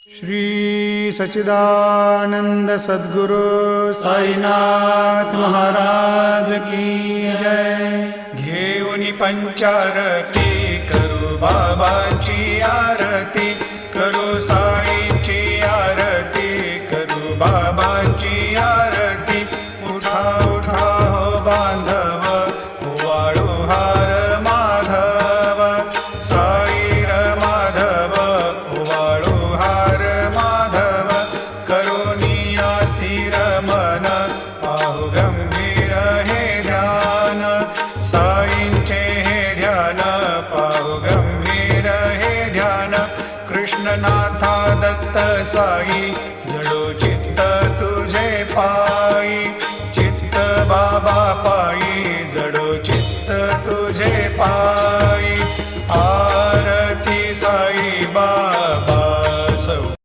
श्री सच्चिदानंद सद्गुरु साईनाथ महाराज की जय। घेऊनी पंचारती करू बाबाची आरती, करू साईंची आरती, करू बाबाची आरती। उठा उठा हो बांधव, वाळू हार माधव, साईर माधव, वाळू हार माधव। करुणिया स्थिर मन, पाहु गंभीर हे ध्यान, साईंचे हे ध्यान, पाहु गंभीर हे ध्यान। कृष्णनाथा दत्त साई जडोची